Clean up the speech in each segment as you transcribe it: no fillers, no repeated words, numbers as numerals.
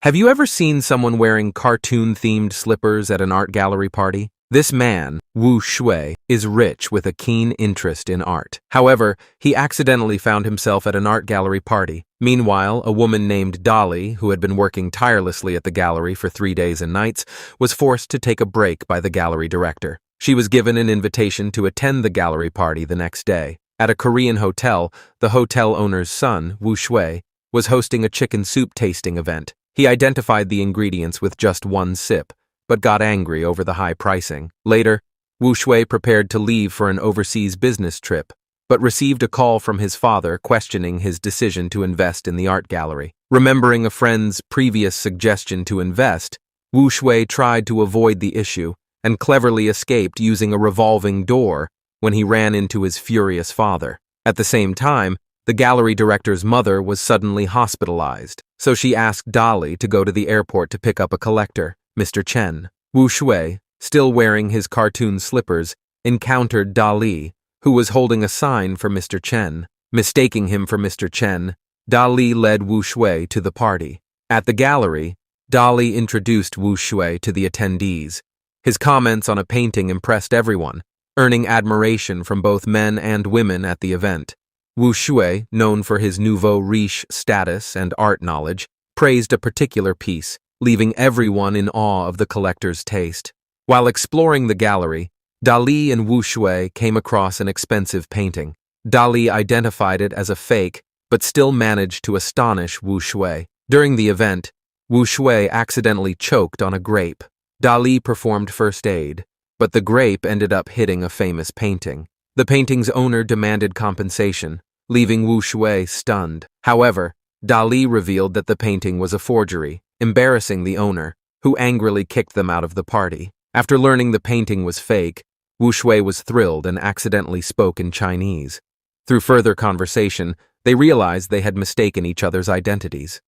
Have you ever seen someone wearing cartoon-themed slippers at an art gallery party? This man, Wu Shui, is rich with a keen interest in art. However, he accidentally found himself at an art gallery party. Meanwhile, a woman named Dolly, who had been working tirelessly at the gallery for 3 days and nights, was forced to take a break by the gallery director. She was given an invitation to attend the gallery party the next day. At a Korean hotel, the hotel owner's son, Wu Shui, was hosting a chicken soup tasting event. He identified the ingredients with just one sip, but got angry over the high pricing. Later, Wu Shui prepared to leave for an overseas business trip, but received a call from his father questioning his decision to invest in the art gallery. Remembering a friend's previous suggestion to invest, Wu Shui tried to avoid the issue and cleverly escaped using a revolving door when he ran into his furious father. At the same time, the gallery director's mother was suddenly hospitalized, so she asked Dolly to go to the airport to pick up a collector, Mr. Chen. Wu Shui, still wearing his cartoon slippers, encountered Dolly, who was holding a sign for Mr. Chen. Mistaking him for Mr. Chen, Dolly led Wu Shui to the party. At the gallery, Dolly introduced Wu Shui to the attendees. His comments on a painting impressed everyone, earning admiration from both men and women at the event. Wu Shui, known for his nouveau riche status and art knowledge, praised a particular piece, leaving everyone in awe of the collector's taste. While exploring the gallery, Dali and Wu Shui came across an expensive painting. Dali identified it as a fake, but still managed to astonish Wu Shui. During the event, Wu Shui accidentally choked on a grape. Dali performed first aid, but the grape ended up hitting a famous painting. The painting's owner demanded compensation, leaving Wu Shui stunned. However, Dali revealed that the painting was a forgery, embarrassing the owner, who angrily kicked them out of the party. After learning the painting was fake, Wu Shui was thrilled and accidentally spoke in Chinese. Through further conversation, they realized they had mistaken each other's identities.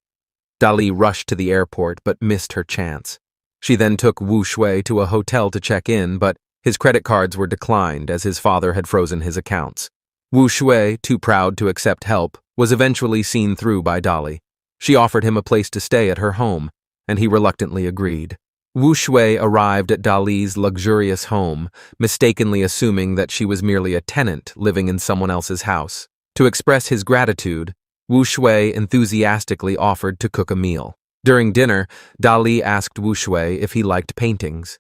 Dali rushed to the airport but missed her chance. She then took Wu Shui to a hotel to check in, but his credit cards were declined as his father had frozen his accounts. Wu Shui, too proud to accept help, was eventually seen through by Dolly. She offered him a place to stay at her home, and he reluctantly agreed. Wu Shui arrived at Dali's luxurious home, mistakenly assuming that she was merely a tenant living in someone else's house. To express his gratitude, Wu Shui enthusiastically offered to cook a meal. During dinner, Dali asked Wu Shui if he liked paintings.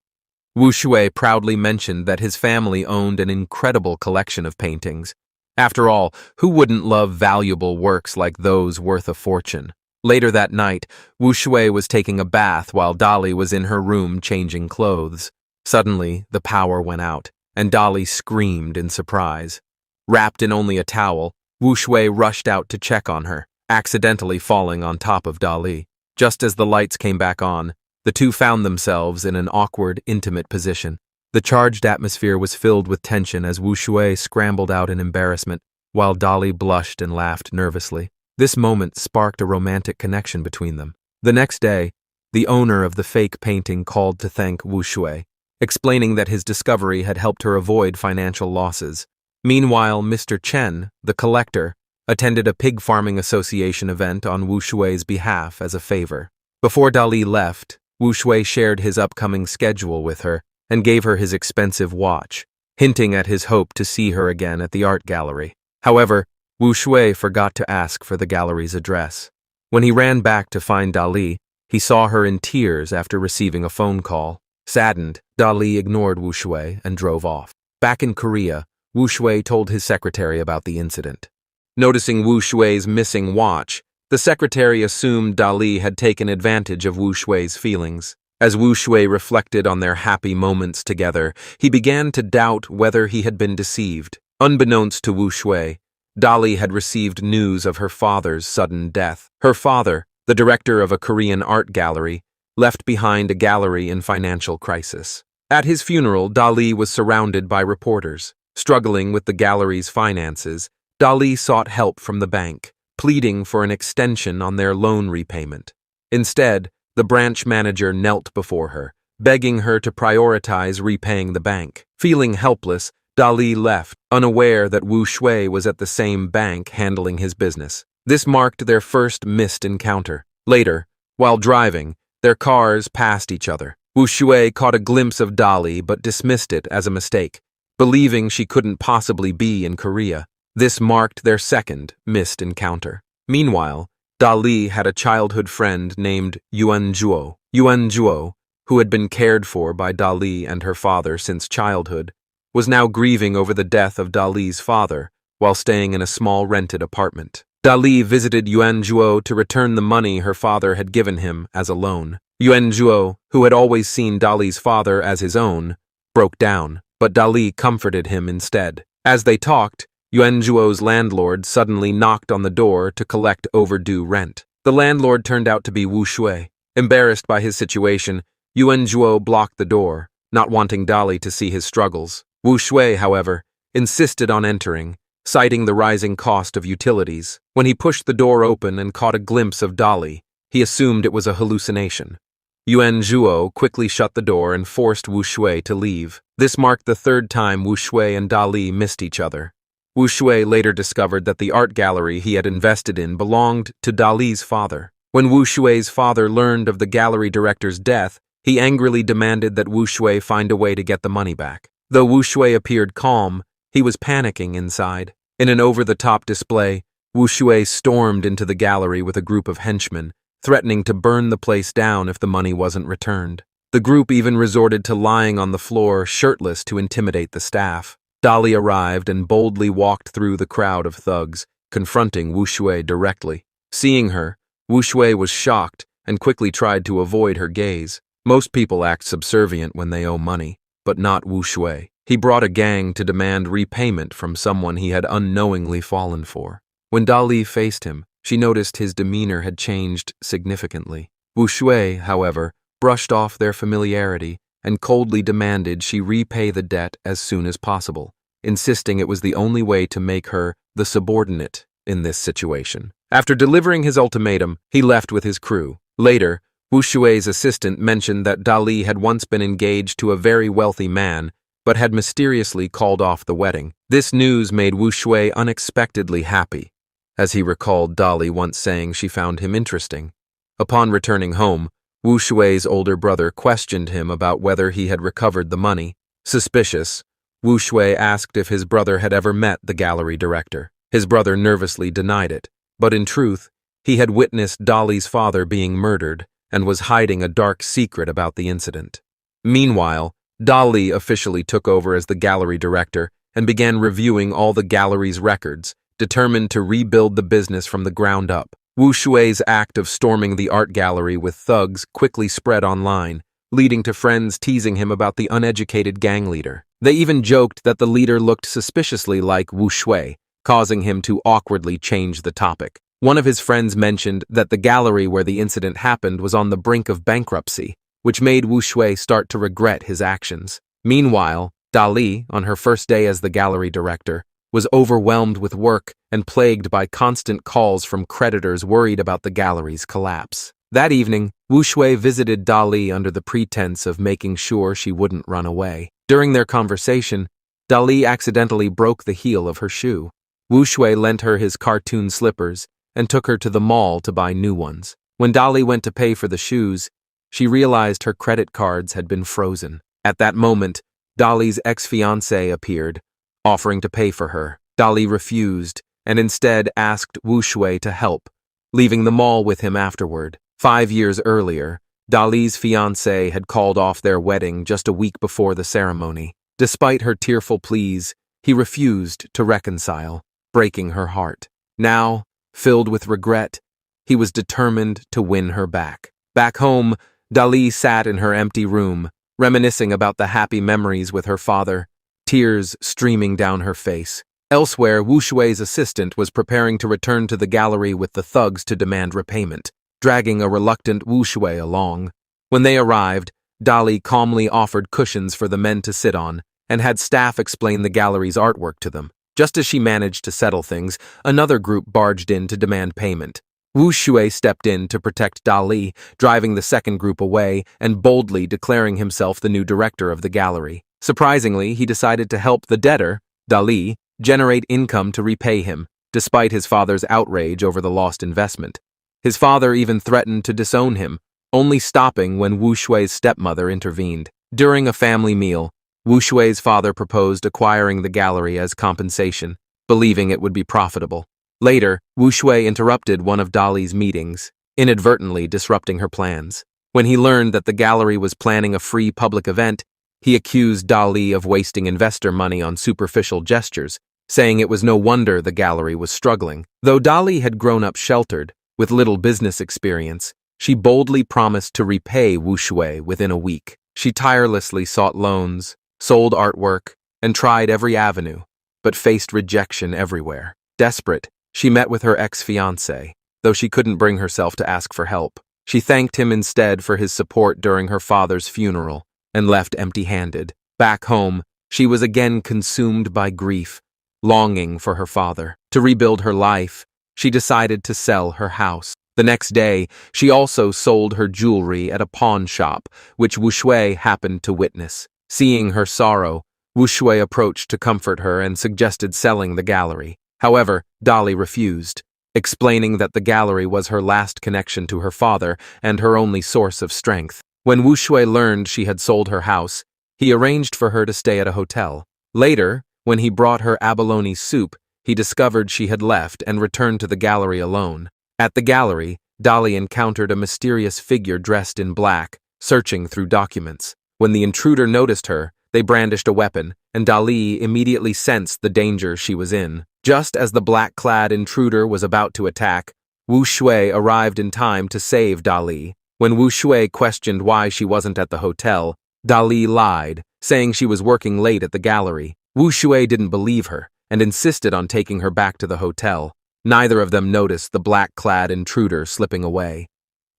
Wu Shui proudly mentioned that his family owned an incredible collection of paintings. After all, who wouldn't love valuable works like those worth a fortune? Later that night, Wu Shui was taking a bath while Dolly was in her room changing clothes. Suddenly, the power went out, and Dolly screamed in surprise. Wrapped in only a towel, Wu Shui rushed out to check on her, accidentally falling on top of Dolly. Just as the lights came back on, the two found themselves in an awkward, intimate position. The charged atmosphere was filled with tension as Wu Shui scrambled out in embarrassment, while Dolly blushed and laughed nervously. This moment sparked a romantic connection between them. The next day, the owner of the fake painting called to thank Wu Shui, explaining that his discovery had helped her avoid financial losses. Meanwhile, Mr. Chen, the collector, attended a pig farming association event on Wu Shui's behalf as a favor. Before Dali left, Wu Shui shared his upcoming schedule with her and gave her his expensive watch, hinting at his hope to see her again at the art gallery. However, Wu Shui forgot to ask for the gallery's address. When he ran back to find Dali, he saw her in tears after receiving a phone call. Saddened, Dali ignored Wu Shui and drove off. Back in Korea, Wu Shui told his secretary about the incident. Noticing Wu Shui's missing watch, the secretary assumed Dali had taken advantage of Wu Shui's feelings. As Wu Shui reflected on their happy moments together, he began to doubt whether he had been deceived. Unbeknownst to Wu Shui, Dali had received news of her father's sudden death. Her father, the director of a Korean art gallery, left behind a gallery in financial crisis. At his funeral, Dali was surrounded by reporters. Struggling with the gallery's finances, Dali sought help from the bank, pleading for an extension on their loan repayment. Instead, the branch manager knelt before her, begging her to prioritize repaying the bank. Feeling helpless, Dali left, unaware that Wu Shui was at the same bank handling his business. This marked their first missed encounter. Later, While driving, their cars passed each other. Wu Shui caught a glimpse of Dali but dismissed it as a mistake, believing she couldn't possibly be in Korea. This marked their second missed encounter. Meanwhile, Dali had a childhood friend named Yuan Zhuo. Yuan Zhuo, who had been cared for by Dali and her father since childhood, was now grieving over the death of Dali's father while staying in a small rented apartment. Dali visited Yuan Zhuo to return the money her father had given him as a loan. Yuan Zhuo, who had always seen Dali's father as his own, broke down, but Dali comforted him instead. As they talked, Yuan Zhuo's landlord suddenly knocked on the door to collect overdue rent. The landlord turned out to be Wu Shui. Embarrassed by his situation, Yuan Zhuo blocked the door, not wanting Dali to see his struggles. Wu Shui, however, insisted on entering, citing the rising cost of utilities. When he pushed the door open and caught a glimpse of Dali, he assumed it was a hallucination. Yuan Zhuo quickly shut the door and forced Wu Shui to leave. This marked the third time Wu Shui and Dali missed each other. Wu Shui later discovered that the art gallery he had invested in belonged to Dali's father. When Wu Shui's father learned of the gallery director's death, he angrily demanded that Wu Shui find a way to get the money back. Though Wu Shui appeared calm, he was panicking inside. In an over-the-top display, Wu Shui stormed into the gallery with a group of henchmen, threatening to burn the place down if the money wasn't returned. The group even resorted to lying on the floor shirtless to intimidate the staff. Dali arrived and boldly walked through the crowd of thugs, confronting Wu Shui directly. Seeing her, Wu Shui was shocked and quickly tried to avoid her gaze. Most people act subservient when they owe money, but not Wu Shui. He brought a gang to demand repayment from someone he had unknowingly fallen for. When Dali faced him, she noticed his demeanor had changed significantly. Wu Shui, however, brushed off their familiarity and coldly demanded she repay the debt as soon as possible, insisting it was the only way to make her the subordinate in this situation. After delivering his ultimatum, he left with his crew. Later, Wu Shui's assistant mentioned that Dali had once been engaged to a very wealthy man, but had mysteriously called off the wedding. This news made Wu Shui unexpectedly happy, as he recalled Dali once saying she found him interesting. Upon returning home, Wu Shui's older brother questioned him about whether he had recovered the money. Suspicious, Wu Shui asked if his brother had ever met the gallery director. His brother nervously denied it, but in truth, he had witnessed Dali's father being murdered and was hiding a dark secret about the incident. Meanwhile, Dali officially took over as the gallery director and began reviewing all the gallery's records, determined to rebuild the business from the ground up. Wu Shui's act of storming the art gallery with thugs quickly spread online, leading to friends teasing him about the uneducated gang leader. They even joked that the leader looked suspiciously like Wu Shui, causing him to awkwardly change the topic. One of his friends mentioned that the gallery where the incident happened was on the brink of bankruptcy, which made Wu Shui start to regret his actions. Meanwhile, Dali, on her first day as the gallery director, was overwhelmed with work and plagued by constant calls from creditors worried about the gallery's collapse. That evening, Wu Shui visited Dali under the pretense of making sure she wouldn't run away. During their conversation, Dali accidentally broke the heel of her shoe. Wu Shui lent her his cartoon slippers and took her to the mall to buy new ones. When Dali went to pay for the shoes, she realized her credit cards had been frozen. At that moment, Dali's ex-fiancé appeared, offering to pay for her. Dali refused and instead asked Wu Shui to help, leaving the mall with him afterward. 5 years earlier, Dali's fiancé had called off their wedding just a week before the ceremony. Despite her tearful pleas, he refused to reconcile, breaking her heart. Now, filled with regret, he was determined to win her back. Back home, Dali sat in her empty room, reminiscing about the happy memories with her father, tears streaming down her face. Elsewhere, Wu Shui's assistant was preparing to return to the gallery with the thugs to demand repayment, dragging a reluctant Wu Shui along. When they arrived, Dali calmly offered cushions for the men to sit on and had staff explain the gallery's artwork to them. Just as she managed to settle things, another group barged in to demand payment. Wu Shui stepped in to protect Dali, driving the second group away and boldly declaring himself the new director of the gallery. Surprisingly, he decided to help the debtor, Dali, generate income to repay him, despite his father's outrage over the lost investment. His father even threatened to disown him, only stopping when Wu Shui's stepmother intervened. During a family meal, Wu Shui's father proposed acquiring the gallery as compensation, believing it would be profitable. Later, Wu Shui interrupted one of Dali's meetings, inadvertently disrupting her plans. When he learned that the gallery was planning a free public event, he accused Dali of wasting investor money on superficial gestures, saying it was no wonder the gallery was struggling. Though Dali had grown up sheltered, with little business experience, she boldly promised to repay Wu Shui within a week. She tirelessly sought loans, sold artwork, and tried every avenue, but faced rejection everywhere. Desperate, she met with her ex-fiancé, though she couldn't bring herself to ask for help. She thanked him instead for his support during her father's funeral and left empty-handed. Back home, she was again consumed by grief, longing for her father. To rebuild her life, she decided to sell her house. The next day, she also sold her jewelry at a pawn shop, which Wu Shui happened to witness. Seeing her sorrow, Wu Shui approached to comfort her and suggested selling the gallery. However, Dali refused, explaining that the gallery was her last connection to her father and her only source of strength. When Wu Shui learned she had sold her house, he arranged for her to stay at a hotel. Later, when he brought her abalone soup, he discovered she had left and returned to the gallery alone. At the gallery, Dali encountered a mysterious figure dressed in black, searching through documents. When the intruder noticed her, they brandished a weapon, and Dali immediately sensed the danger she was in. Just as the black-clad intruder was about to attack, Wu Shui arrived in time to save Dali. When Wu Shui questioned why she wasn't at the hotel, Dali lied, saying she was working late at the gallery. Wu Shui didn't believe her and insisted on taking her back to the hotel. Neither of them noticed the black-clad intruder slipping away.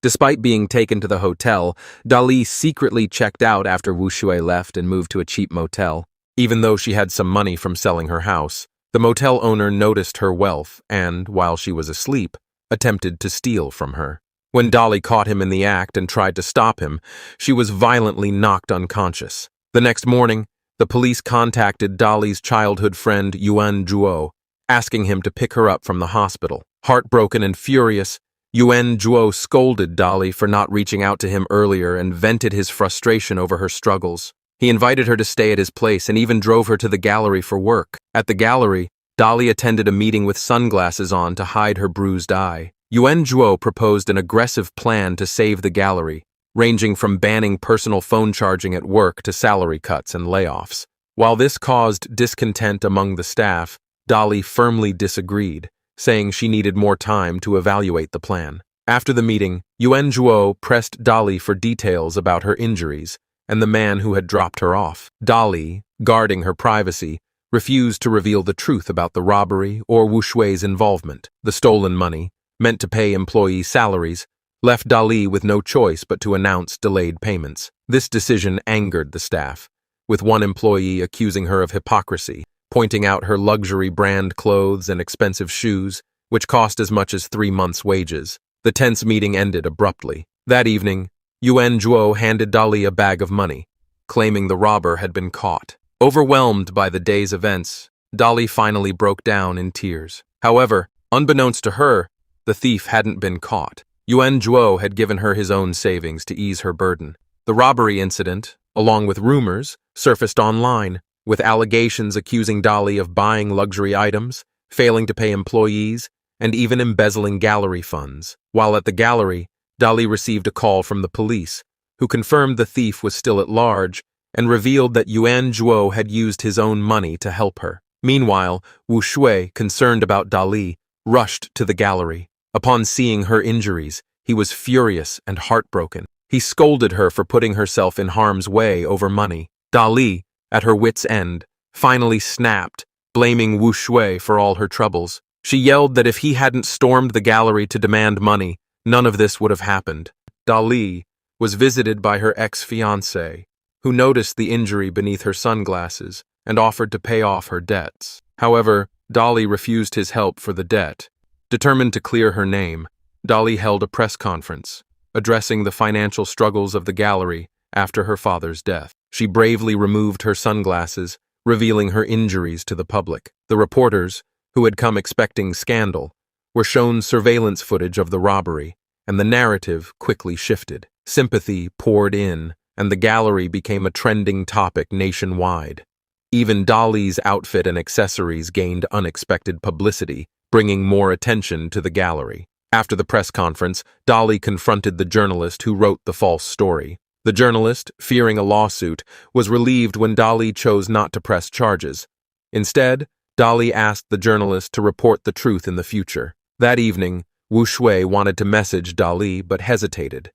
Despite being taken to the hotel, Dali secretly checked out after Wu Shui left and moved to a cheap motel. Even though she had some money from selling her house, the motel owner noticed her wealth and, while she was asleep, attempted to steal from her. When Dali caught him in the act and tried to stop him, she was violently knocked unconscious. The next morning, the police contacted Dali's childhood friend Yuan Zhuo, asking him to pick her up from the hospital. Heartbroken and furious, Yuan Zhuo scolded Dali for not reaching out to him earlier and vented his frustration over her struggles. He invited her to stay at his place and even drove her to the gallery for work. At the gallery, Dali attended a meeting with sunglasses on to hide her bruised eye. Yuan Zhuo proposed an aggressive plan to save the gallery, ranging from banning personal phone charging at work to salary cuts and layoffs. While this caused discontent among the staff, Dali firmly disagreed, saying she needed more time to evaluate the plan. After the meeting, Yuan Zhuo pressed Dali for details about her injuries and the man who had dropped her off. Dali, guarding her privacy, refused to reveal the truth about the robbery or Wu Shui's involvement. The stolen money, meant to pay employee salaries, left Dali with no choice but to announce delayed payments. This decision angered the staff, with one employee accusing her of hypocrisy, pointing out her luxury brand clothes and expensive shoes, which cost as much as 3 months' wages. The tense meeting ended abruptly. That evening, Yuan Zhuo handed Dali a bag of money, claiming the robber had been caught. Overwhelmed by the day's events, Dali finally broke down in tears. However, unbeknownst to her, the thief hadn't been caught. Yuan Zhuo had given her his own savings to ease her burden. The robbery incident, along with rumors, surfaced online, with allegations accusing Dali of buying luxury items, failing to pay employees, and even embezzling gallery funds. While at the gallery, Dali received a call from the police, who confirmed the thief was still at large and revealed that Yuan Zhuo had used his own money to help her. Meanwhile, Wu Shui, concerned about Dali, rushed to the gallery. Upon seeing her injuries, he was furious and heartbroken. He scolded her for putting herself in harm's way over money. Dali, at her wit's end, finally snapped, blaming Wu Shui for all her troubles. She yelled that if he hadn't stormed the gallery to demand money, none of this would have happened. Dali was visited by her ex-fiancé, who noticed the injury beneath her sunglasses and offered to pay off her debts. However, Dali refused his help for the debt. Determined to clear her name, Dali held a press conference, addressing the financial struggles of the gallery after her father's death. She bravely removed her sunglasses, revealing her injuries to the public. The reporters, who had come expecting scandal, were shown surveillance footage of the robbery, and the narrative quickly shifted. Sympathy poured in, and the gallery became a trending topic nationwide. Even Dali's outfit and accessories gained unexpected publicity, bringing more attention to the gallery. After the press conference, Dali confronted the journalist who wrote the false story. The journalist, fearing a lawsuit, was relieved when Dali chose not to press charges. Instead, Dali asked the journalist to report the truth in the future. That evening, Wu Shui wanted to message Dali but hesitated.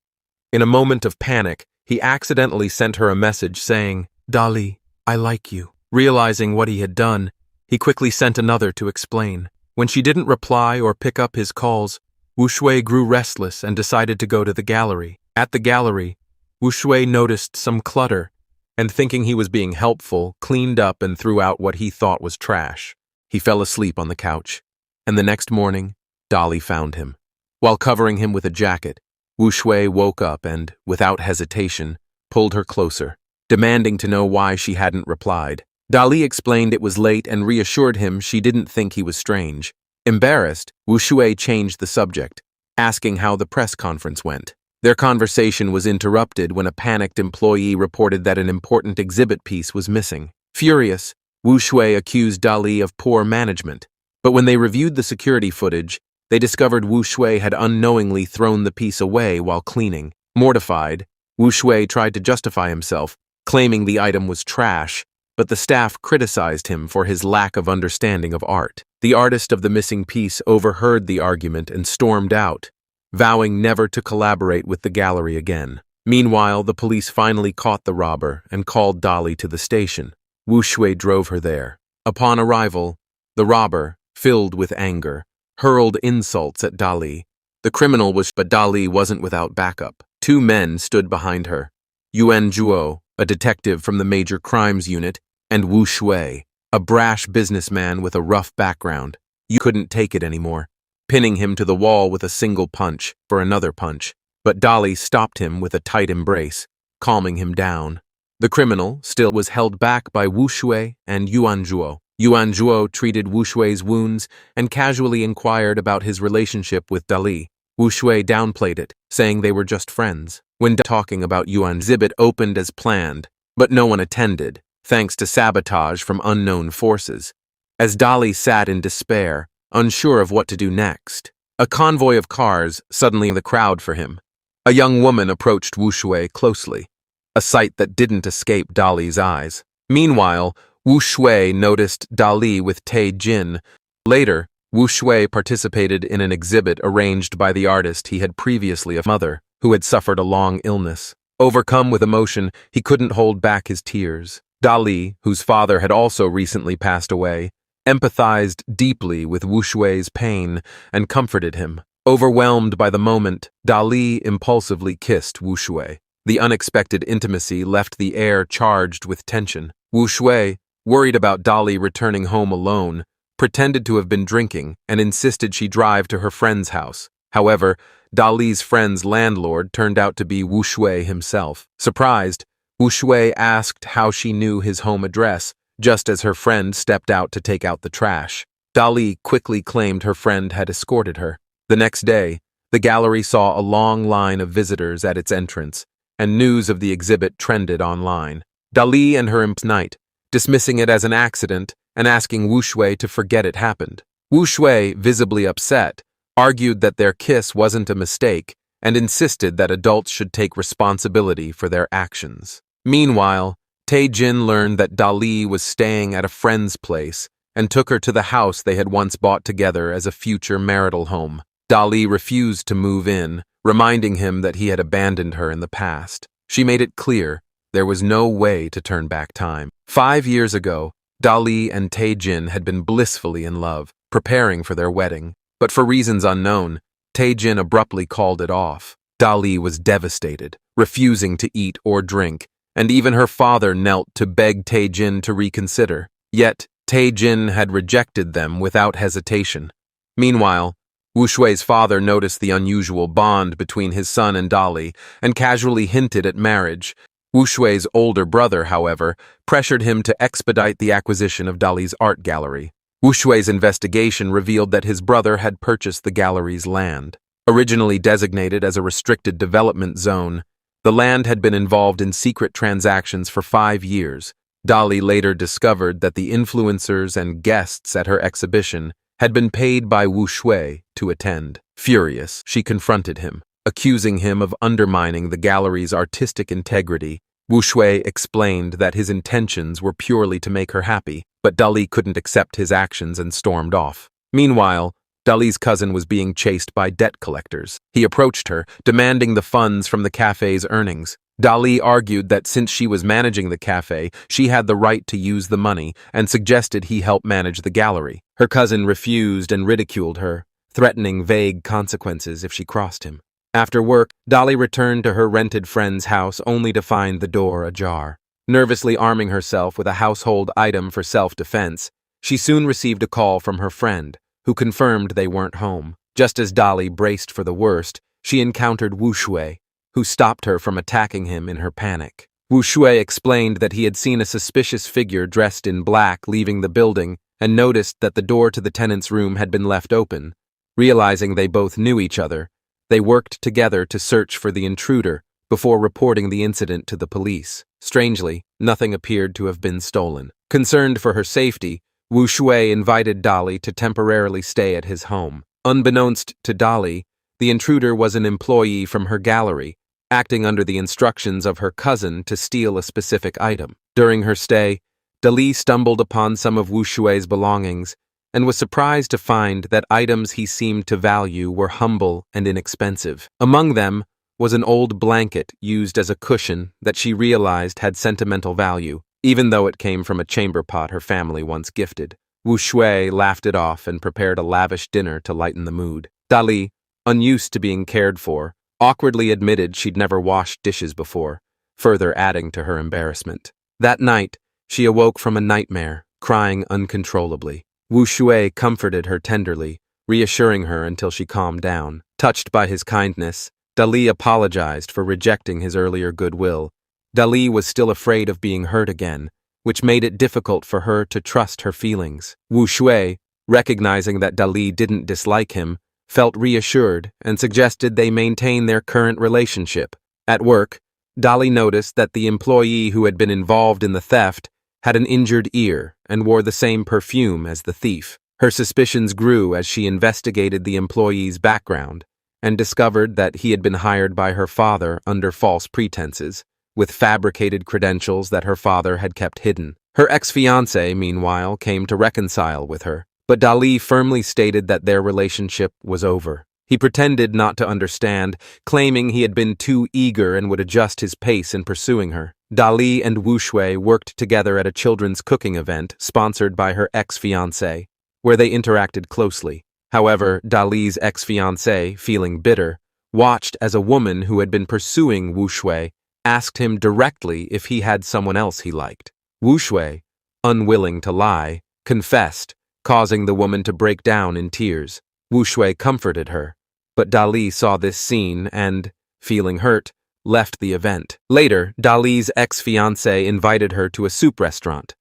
In a moment of panic, he accidentally sent her a message saying, "Dali, I like you." Realizing what he had done, he quickly sent another to explain. When she didn't reply or pick up his calls, Wu Shui grew restless and decided to go to the gallery. At the gallery, Wu Shui noticed some clutter, and thinking he was being helpful, cleaned up and threw out what he thought was trash. He fell asleep on the couch, and the next morning, Dali found him. While covering him with a jacket, Wu Shui woke up and, without hesitation, pulled her closer, demanding to know why she hadn't replied. Dali explained it was late and reassured him she didn't think he was strange. Embarrassed, Wu Shui changed the subject, asking how the press conference went. Their conversation was interrupted when a panicked employee reported that an important exhibit piece was missing. Furious, Wu Shui accused Dali of poor management, but when they reviewed the security footage, they discovered Wu Shui had unknowingly thrown the piece away while cleaning. Mortified, Wu Shui tried to justify himself, claiming the item was trash, but the staff criticized him for his lack of understanding of art. The artist of the missing piece overheard the argument and stormed out, vowing never to collaborate with the gallery again. Meanwhile, the police finally caught the robber and called Dali to the station. Wu Shui drove her there. Upon arrival, the robber, filled with anger, hurled insults at Dali. The criminal was, but Dali wasn't without backup. Two men stood behind her: Yuan Zhuo, a detective from the Major Crimes Unit, and Wu Shui, a brash businessman with a rough background. You couldn't take it anymore, pinning him to the wall with a single punch for another punch, but Dali stopped him with a tight embrace, calming him down. The criminal still was held back by Wu Shui and Yuan Zhuo. Yuan Zhuo treated Wu Shui's wounds and casually inquired about his relationship with Dali. Wu Shui downplayed it, saying they were just friends. When talking about Yuan's exhibit opened as planned, but no one attended, thanks to sabotage from unknown forces. As Dali sat in despair, unsure of what to do next, a convoy of cars suddenly in the crowd for him. A young woman approached Wu Shui closely, a sight that didn't escape Dali's eyes. Meanwhile, Wu Shui noticed Dali with Tae Jin. Later, Wu Shui participated in an exhibit arranged by the artist he had previously a mother, who had suffered a long illness. Overcome with emotion, he couldn't hold back his tears. Dali, whose father had also recently passed away, empathized deeply with Wu Shui's pain and comforted him. Overwhelmed by the moment, Dali impulsively kissed Wu Shui. The unexpected intimacy left the air charged with tension. Wu Shui, worried about Dali returning home alone, pretended to have been drinking and insisted she drive to her friend's house. However, Dali's friend's landlord turned out to be Wu Shui himself. Surprised, Wu Shui asked how she knew his home address, just as her friend stepped out to take out the trash. Dali quickly claimed her friend had escorted her. The next day, the gallery saw a long line of visitors at its entrance, and news of the exhibit trended online. Dali and her night, dismissing it as an accident and asking Wu Shui to forget it happened. Wu Shui, visibly upset, argued that their kiss wasn't a mistake and insisted that adults should take responsibility for their actions. Meanwhile, Tae Jin learned that Dali was staying at a friend's place and took her to the house they had once bought together as a future marital home. Dali refused to move in, reminding him that he had abandoned her in the past. She made it clear there was no way to turn back time. 5 years ago, Dali and Tae Jin had been blissfully in love, preparing for their wedding. But for reasons unknown, Tae Jin abruptly called it off. Dali was devastated, refusing to eat or drink, and even her father knelt to beg Tae Jin to reconsider. Yet, Tae Jin had rejected them without hesitation. Meanwhile, Wu Shui's father noticed the unusual bond between his son and Dali and casually hinted at marriage. Wu Shui's older brother, however, pressured him to expedite the acquisition of Dali's art gallery. Wu Shui's investigation revealed that his brother had purchased the gallery's land. Originally designated as a restricted development zone, the land had been involved in secret transactions for 5 years. Dali later discovered that the influencers and guests at her exhibition had been paid by Wu Shui to attend. Furious, she confronted him, accusing him of undermining the gallery's artistic integrity. Wu Shui explained that his intentions were purely to make her happy, but Dali couldn't accept his actions and stormed off. Meanwhile, Dali's cousin was being chased by debt collectors. He approached her, demanding the funds from the cafe's earnings. Dali argued that since she was managing the cafe, she had the right to use the money and suggested he help manage the gallery. Her cousin refused and ridiculed her, threatening vague consequences if she crossed him. After work, Dali returned to her rented friend's house only to find the door ajar. Nervously arming herself with a household item for self-defense, she soon received a call from her friend, who confirmed they weren't home. Just as Dali braced for the worst, she encountered Wu Shui, who stopped her from attacking him in her panic. Wu Shui explained that he had seen a suspicious figure dressed in black leaving the building and noticed that the door to the tenant's room had been left open. Realizing they both knew each other, they worked together to search for the intruder before reporting the incident to the police. Strangely, nothing appeared to have been stolen. Concerned for her safety, Wu Shui invited Dali to temporarily stay at his home. Unbeknownst to Dali, the intruder was an employee from her gallery, acting under the instructions of her cousin to steal a specific item. During her stay, Dali stumbled upon some of Wu Shui's belongings and was surprised to find that items he seemed to value were humble and inexpensive. Among them was an old blanket used as a cushion that she realized had sentimental value, even though it came from a chamber pot her family once gifted. Wu Shui laughed it off and prepared a lavish dinner to lighten the mood. Dali, unused to being cared for, awkwardly admitted she'd never washed dishes before, further adding to her embarrassment. That night, she awoke from a nightmare, crying uncontrollably. Wu Shui comforted her tenderly, reassuring her until she calmed down. Touched by his kindness, Dali apologized for rejecting his earlier goodwill. Dali was still afraid of being hurt again, which made it difficult for her to trust her feelings. Wu Shui, recognizing that Dali didn't dislike him, felt reassured and suggested they maintain their current relationship. At work, Dali noticed that the employee who had been involved in the theft had an injured ear and wore the same perfume as the thief. Her suspicions grew as she investigated the employee's background and discovered that he had been hired by her father under false pretenses, with fabricated credentials that her father had kept hidden. Her ex-fiancé, meanwhile, came to reconcile with her, but Dali firmly stated that their relationship was over. He pretended not to understand, claiming he had been too eager and would adjust his pace in pursuing her. Dali and Wu Shui worked together at a children's cooking event sponsored by her ex-fiancé, where they interacted closely. However, Dali's ex-fiancé, feeling bitter, watched as a woman who had been pursuing Wu Shui asked him directly if he had someone else he liked. Wu Shui, unwilling to lie, confessed, causing the woman to break down in tears. Wu Shui comforted her, but Dali saw this scene and, feeling hurt, left the event. Later, Dali's ex-fiancé invited her to a soup restaurant,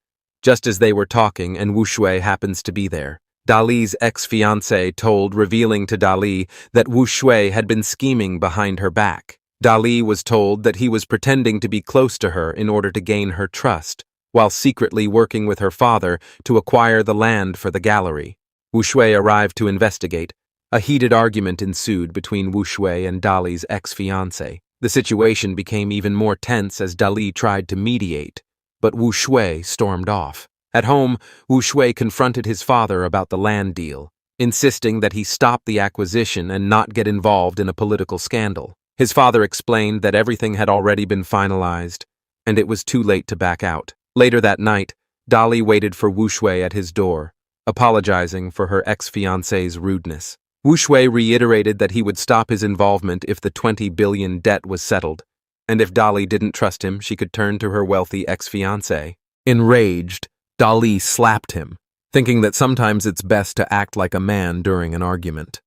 just as they were talking and Wu Shui happens to be there. Dali's ex-fiancé told, revealing to Dali that Wu Shui had been scheming behind her back. Dali was told that he was pretending to be close to her in order to gain her trust, while secretly working with her father to acquire the land for the gallery. Wu Shui arrived to investigate. A heated argument ensued between Wu Shui and Dali's ex-fiancé. The situation became even more tense as Dali tried to mediate, but Wu Shui stormed off. At home, Wu Shui confronted his father about the land deal, insisting that he stop the acquisition and not get involved in a political scandal. His father explained that everything had already been finalized, and it was too late to back out. Later that night, Dali waited for Wu Shui at his door, apologizing for her ex-fiancé's rudeness. Wu Shui reiterated that he would stop his involvement if the 20 billion debt was settled, and if Dali didn't trust him, she could turn to her wealthy ex-fiancé. Enraged, Dali slapped him, thinking that sometimes it's best to act like a man during an argument.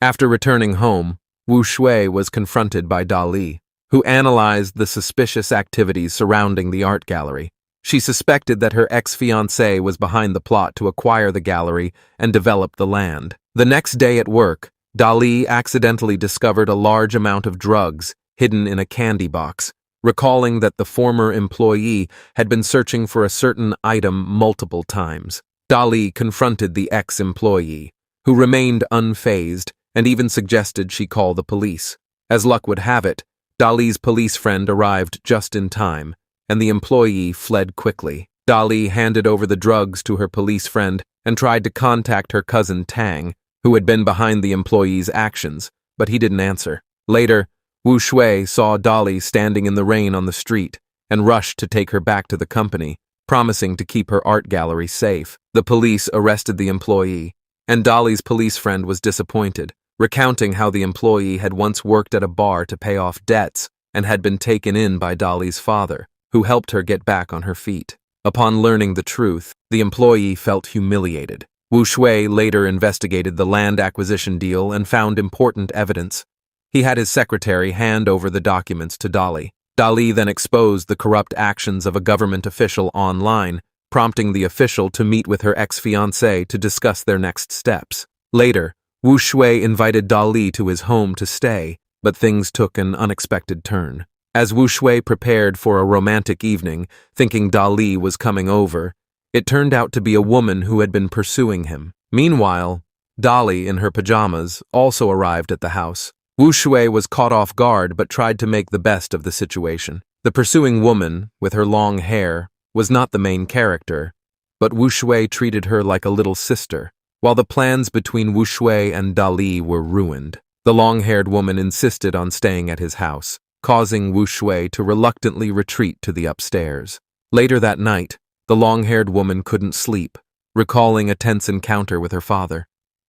After returning home, Wu Shui was confronted by Dali, who analyzed the suspicious activities surrounding the art gallery. She suspected that her ex-fiancé was behind the plot to acquire the gallery and develop the land. The next day at work, Dali accidentally discovered a large amount of drugs hidden in a candy box, recalling that the former employee had been searching for a certain item multiple times. Dali confronted the ex-employee, who remained unfazed and even suggested she call the police. As luck would have it, Dali's police friend arrived just in time, and the employee fled quickly. Dali handed over the drugs to her police friend and tried to contact her cousin Tang, who had been behind the employee's actions, but he didn't answer. Later, Wu Shui saw Dali standing in the rain on the street and rushed to take her back to the company, promising to keep her art gallery safe. The police arrested the employee, and Dali's police friend was disappointed, recounting how the employee had once worked at a bar to pay off debts and had been taken in by Dali's father, who helped her get back on her feet. Upon learning the truth, the employee felt humiliated. Wu Shui later investigated the land acquisition deal and found important evidence. He had his secretary hand over the documents to Dali. Dali then exposed the corrupt actions of a government official online, prompting the official to meet with her ex-fiancé to discuss their next steps. Later, Wu Shui invited Dali to his home to stay, but things took an unexpected turn. As Wu Shui prepared for a romantic evening, thinking Dali was coming over, it turned out to be a woman who had been pursuing him. Meanwhile, Dali, in her pajamas, also arrived at the house. Wu Shui was caught off guard but tried to make the best of the situation. The pursuing woman, with her long hair, was not the main character, but Wu Shui treated her like a little sister. While the plans between Wu Shui and Dali were ruined, the long-haired woman insisted on staying at his house, causing Wu Shui to reluctantly retreat to the upstairs. Later that night, the long-haired woman couldn't sleep, recalling a tense encounter with her father.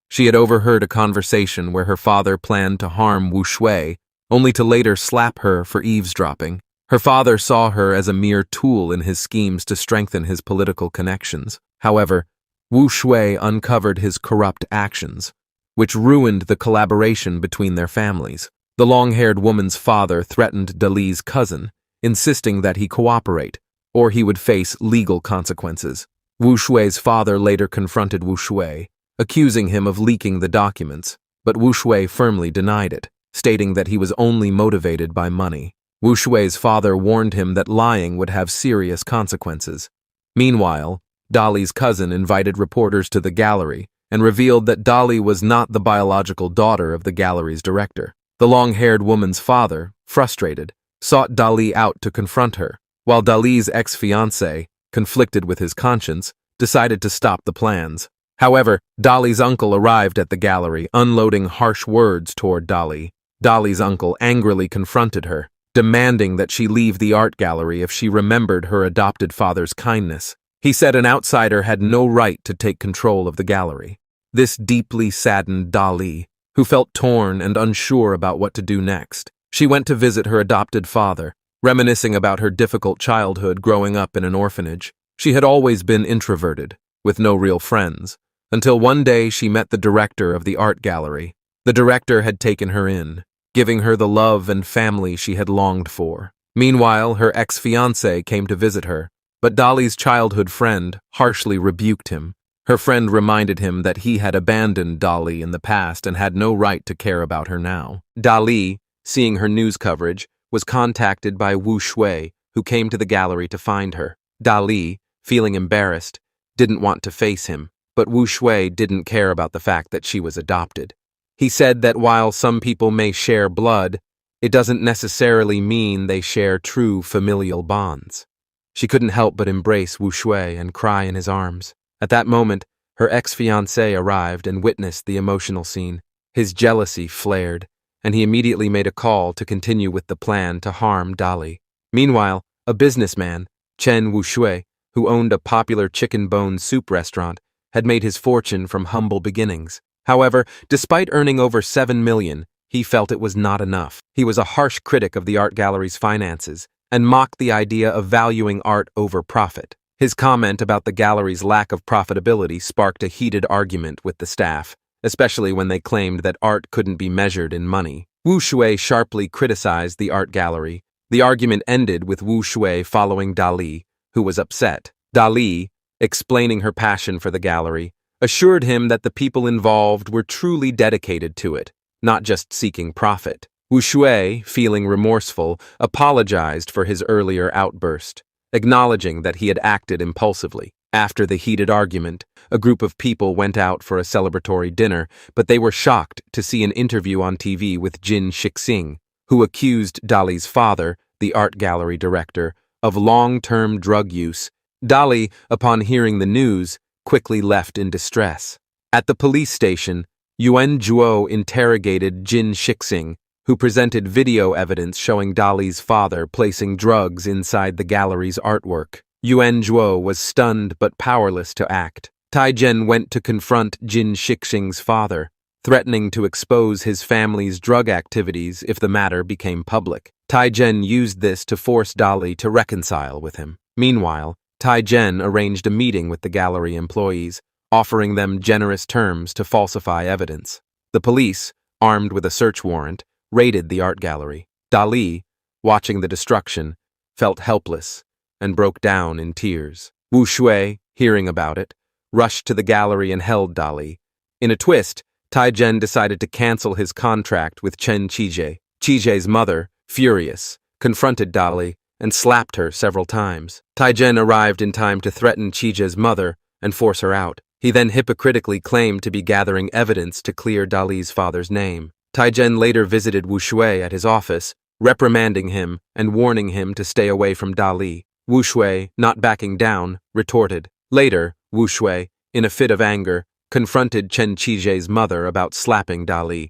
She had overheard a conversation where her father planned to harm Wu Shui, only to later slap her for eavesdropping. Her father saw her as a mere tool in his schemes to strengthen his political connections. However, Wu Shui uncovered his corrupt actions, which ruined the collaboration between their families. The long-haired woman's father threatened Dali's cousin, insisting that he cooperate, or he would face legal consequences. Wu Shui's father later confronted Wu Shui, accusing him of leaking the documents, but Wu Shui firmly denied it, stating that he was only motivated by money. Wu Shui's father warned him that lying would have serious consequences. Meanwhile, Dali's cousin invited reporters to the gallery and revealed that Dali was not the biological daughter of the gallery's director. The long-haired woman's father, frustrated, sought Dali out to confront her, while Dali's ex-fiancé, conflicted with his conscience, decided to stop the plans. However, Dali's uncle arrived at the gallery, unloading harsh words toward Dali. Dali's uncle angrily confronted her, demanding that she leave the art gallery if she remembered her adopted father's kindness. He said an outsider had no right to take control of the gallery. This deeply saddened Dali, who felt torn and unsure about what to do next. She went to visit her adopted father, reminiscing about her difficult childhood growing up in an orphanage. She had always been introverted, with no real friends, until one day she met the director of the art gallery. The director had taken her in, giving her the love and family she had longed for. Meanwhile, her ex-fiancé came to visit her, but Dali's childhood friend harshly rebuked him. Her friend reminded him that he had abandoned Dali in the past and had no right to care about her now. Dali, seeing her news coverage, was contacted by Wu Shui, who came to the gallery to find her. Dali, feeling embarrassed, didn't want to face him, but Wu Shui didn't care about the fact that she was adopted. He said that while some people may share blood, it doesn't necessarily mean they share true familial bonds. She couldn't help but embrace Wu Shui and cry in his arms. At that moment, her ex-fiancé arrived and witnessed the emotional scene. His jealousy flared, and he immediately made a call to continue with the plan to harm Dali. Meanwhile, a businessman, Chen Wu Shui, who owned a popular chicken bone soup restaurant, had made his fortune from humble beginnings. However, despite earning over $7 million, he felt it was not enough. He was a harsh critic of the art gallery's finances and mocked the idea of valuing art over profit. His comment about the gallery's lack of profitability sparked a heated argument with the staff, especially when they claimed that art couldn't be measured in money. Wu Shui sharply criticized the art gallery. The argument ended with Wu Shui following Dali, who was upset. Dali, explaining her passion for the gallery, assured him that the people involved were truly dedicated to it, not just seeking profit. Wu Shui, feeling remorseful, apologized for his earlier outburst, acknowledging that he had acted impulsively. After the heated argument, a group of people went out for a celebratory dinner, but they were shocked to see an interview on TV with Jin Shixing, who accused Dali's father, the art gallery director, of long-term drug use. Dali, upon hearing the news, quickly left in distress. At the police station, Yuan Zhuo interrogated Jin Shixing, who presented video evidence showing Dali's father placing drugs inside the gallery's artwork. Yuan Zhuo was stunned but powerless to act. Taizhen went to confront Jin Shixing's father, threatening to expose his family's drug activities if the matter became public. Taizhen used this to force Dali to reconcile with him. Meanwhile, Taizhen arranged a meeting with the gallery employees, offering them generous terms to falsify evidence. The police, armed with a search warrant, raided the art gallery. Dali, watching the destruction, felt helpless and broke down in tears. Wu Shui, hearing about it, rushed to the gallery and held Dali. In a twist, Taizhen decided to cancel his contract with Chen Qizhe. Qize's mother, furious, confronted Dali and slapped her several times. Taizhen arrived in time to threaten Qize's mother and force her out. He then hypocritically claimed to be gathering evidence to clear Dali's father's name. Taizhen later visited Wu Shui at his office, reprimanding him and warning him to stay away from Dali. Wu Shui, not backing down, retorted. Later, Wu Shui, in a fit of anger, confronted Chen Qize's mother about slapping Dali.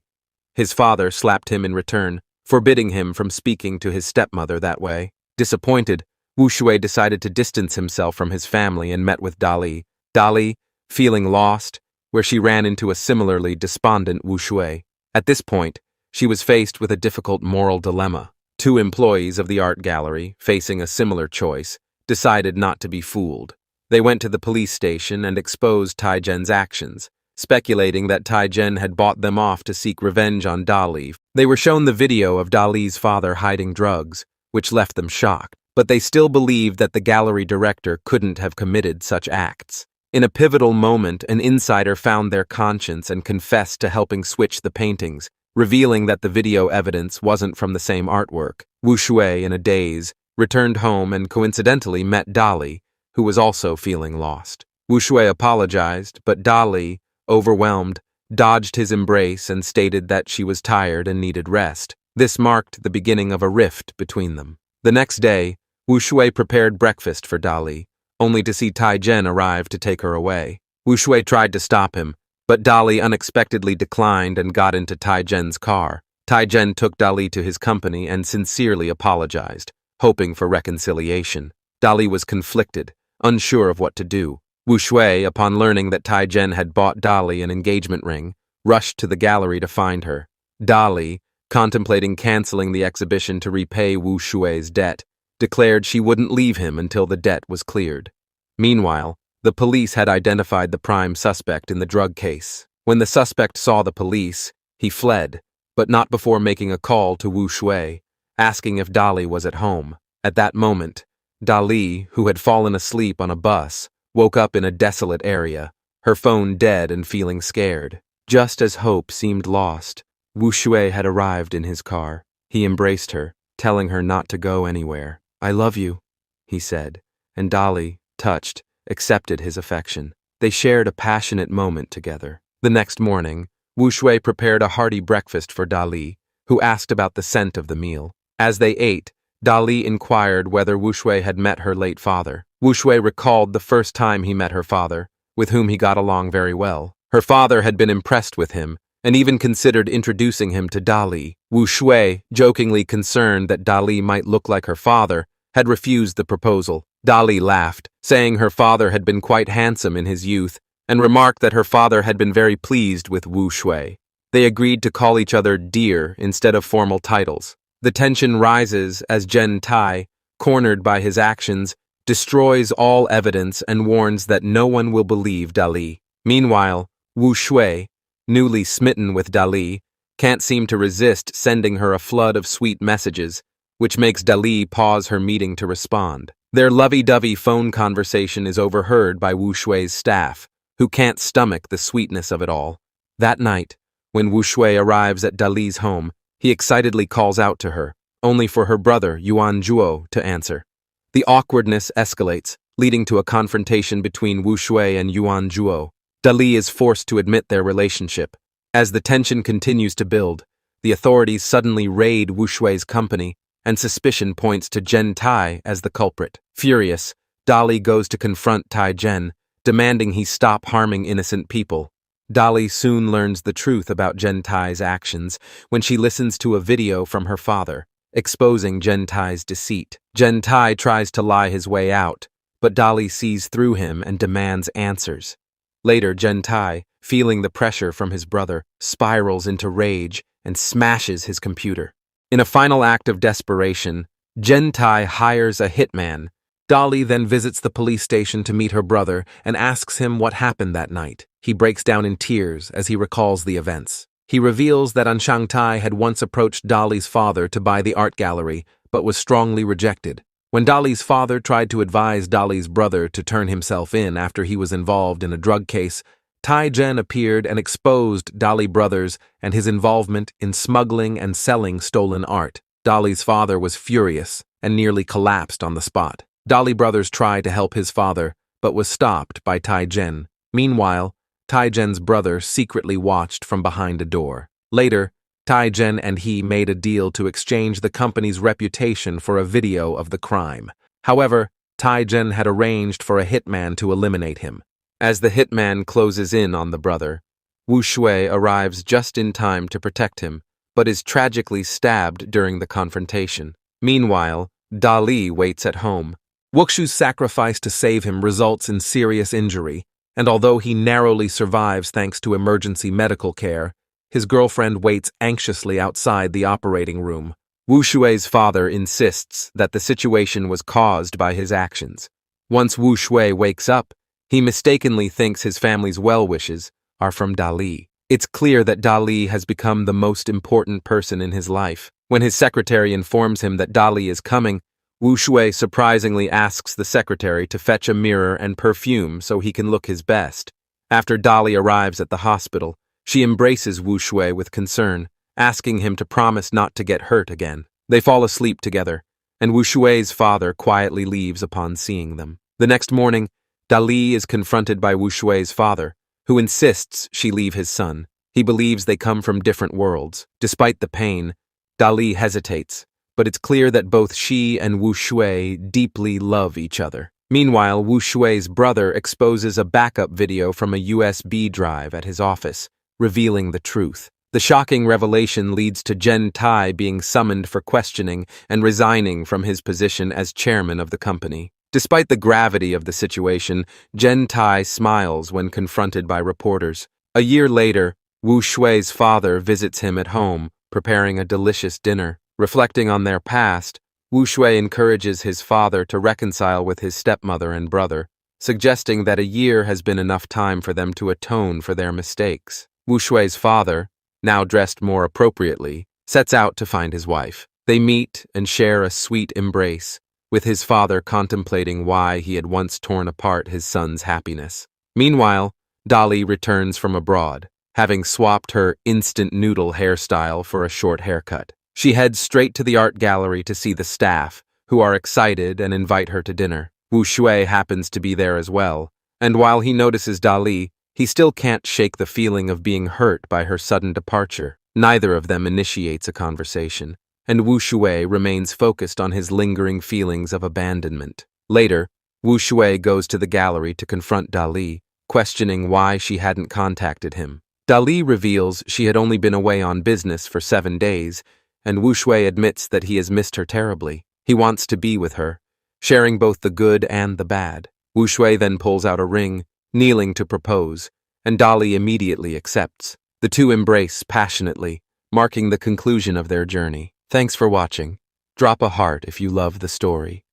His father slapped him in return, forbidding him from speaking to his stepmother that way. Disappointed, Wu Shui decided to distance himself from his family and met with Dali. Dali, feeling lost, where she ran into a similarly despondent Wu Shui. At this point, she was faced with a difficult moral dilemma. Two employees of the art gallery, facing a similar choice, decided not to be fooled. They went to the police station and exposed Taizhen's actions, speculating that Taizhen had bought them off to seek revenge on Dali. They were shown the video of Dali's father hiding drugs, which left them shocked, but they still believed that the gallery director couldn't have committed such acts. In a pivotal moment, an insider found their conscience and confessed to helping switch the paintings, revealing that the video evidence wasn't from the same artwork. Wu Shui, in a daze, returned home and coincidentally met Dali, who was also feeling lost. Wu Shui apologized, but Dali, overwhelmed, dodged his embrace and stated that she was tired and needed rest. This marked the beginning of a rift between them. The next day, Wu Shui prepared breakfast for Dali, only to see Taizhen arrive to take her away. Wu Shui tried to stop him, but Dali unexpectedly declined and got into Taizhen's car. Taizhen took Dali to his company and sincerely apologized, hoping for reconciliation. Dali was conflicted, unsure of what to do. Wu Shui, upon learning that Taizhen had bought Dali an engagement ring, rushed to the gallery to find her. Dali, contemplating canceling the exhibition to repay Wu Shui's debt, declared she wouldn't leave him until the debt was cleared. Meanwhile, the police had identified the prime suspect in the drug case. When the suspect saw the police, he fled, but not before making a call to Wu Shui, asking if Dali was at home. At that moment, Dali, who had fallen asleep on a bus, woke up in a desolate area, her phone dead and feeling scared. Just as hope seemed lost, Wu Shui had arrived in his car. He embraced her, telling her not to go anywhere. "I love you," he said, and Dali, touched, accepted his affection. They shared a passionate moment together. The next morning, Wu Shui prepared a hearty breakfast for Dali, who asked about the scent of the meal. As they ate, Dali inquired whether Wu Shui had met her late father. Wu Shui recalled the first time he met her father, with whom he got along very well. Her father had been impressed with him, and even considered introducing him to Dali. Wu Shui, jokingly concerned that Dali might look like her father, had refused the proposal. Dali laughed, saying her father had been quite handsome in his youth, and remarked that her father had been very pleased with Wu Shui. They agreed to call each other dear instead of formal titles. The tension rises as Zhen Tai, cornered by his actions, destroys all evidence and warns that no one will believe Dali. Meanwhile, Wu Shui, newly smitten with Dali, can't seem to resist sending her a flood of sweet messages, which makes Dali pause her meeting to respond. Their lovey-dovey phone conversation is overheard by Wu Shui's staff, who can't stomach the sweetness of it all. That night, when Wu Shui arrives at Dali's home, he excitedly calls out to her, only for her brother, Yuan Zhuo, to answer. The awkwardness escalates, leading to a confrontation between Wu Shui and Yuan Zhuo. Dali is forced to admit their relationship. As the tension continues to build, the authorities suddenly raid Wu Shui's company, and suspicion points to Zhen Tai as the culprit. Furious, Dali goes to confront Tai Zhen, demanding he stop harming innocent people. Dali soon learns the truth about Zhen Tai's actions when she listens to a video from her father, exposing Zhen Tai's deceit. Zhen Tai tries to lie his way out, but Dali sees through him and demands answers. Later, Zhen Tai, feeling the pressure from his brother, spirals into rage and smashes his computer. In a final act of desperation, Zhen Tai hires a hitman. Dali then visits the police station to meet her brother and asks him what happened that night. He breaks down in tears as he recalls the events. He reveals that Anshang Tai had once approached Dali's father to buy the art gallery, but was strongly rejected. When Dali's father tried to advise Dali's brother to turn himself in after he was involved in a drug case, Tai Zhen appeared and exposed Dali brothers and his involvement in smuggling and selling stolen art. Dali's father was furious and nearly collapsed on the spot. Dali brothers tried to help his father, but was stopped by Tai Zhen. Meanwhile, Tai Zhen's brother secretly watched from behind a door. Later, Tai Zhen and he made a deal to exchange the company's reputation for a video of the crime. However, Tai Zhen had arranged for a hitman to eliminate him. As the hitman closes in on the brother, Wu Shui arrives just in time to protect him, but is tragically stabbed during the confrontation. Meanwhile, Dali waits at home. Wuxu's sacrifice to save him results in serious injury, and although he narrowly survives thanks to emergency medical care, his girlfriend waits anxiously outside the operating room. Wu Shui's father insists that the situation was caused by his actions. Once Wu Shui wakes up, he mistakenly thinks his family's well-wishes are from Dali. It's clear that Dali has become the most important person in his life. When his secretary informs him that Dali is coming, Wu Shui surprisingly asks the secretary to fetch a mirror and perfume so he can look his best. After Dali arrives at the hospital, she embraces Wu Shui with concern, asking him to promise not to get hurt again. They fall asleep together, and Wu Shui's father quietly leaves upon seeing them. The next morning, Dali is confronted by Wu Shui's father, who insists she leave his son. He believes they come from different worlds. Despite the pain, Dali hesitates, but it's clear that both she and Wu Shui deeply love each other. Meanwhile, Wu Shui's brother exposes a backup video from a USB drive at his office, revealing the truth. The shocking revelation leads to Zhen Tai being summoned for questioning and resigning from his position as chairman of the company. Despite the gravity of the situation, Zhen Tai smiles when confronted by reporters. A year later, Wu Shui's father visits him at home, preparing a delicious dinner. Reflecting on their past, Wu Shui encourages his father to reconcile with his stepmother and brother, suggesting that a year has been enough time for them to atone for their mistakes. Wu Shui's father, now dressed more appropriately, sets out to find his wife. They meet and share a sweet embrace, with his father contemplating why he had once torn apart his son's happiness. Meanwhile, Dali returns from abroad, having swapped her instant noodle hairstyle for a short haircut. She heads straight to the art gallery to see the staff, who are excited and invite her to dinner. Wu Shui happens to be there as well, and while he notices Dali, he still can't shake the feeling of being hurt by her sudden departure. Neither of them initiates a conversation, and Wu Shui remains focused on his lingering feelings of abandonment. Later, Wu Shui goes to the gallery to confront Dali, questioning why she hadn't contacted him. Dali reveals she had only been away on business for 7 days, and Wu Shui admits that he has missed her terribly. He wants to be with her, sharing both the good and the bad. Wu Shui then pulls out a ring, kneeling to propose, and Dali immediately accepts. The two embrace passionately, marking the conclusion of their journey. Thanks for watching. Drop a heart if you love the story.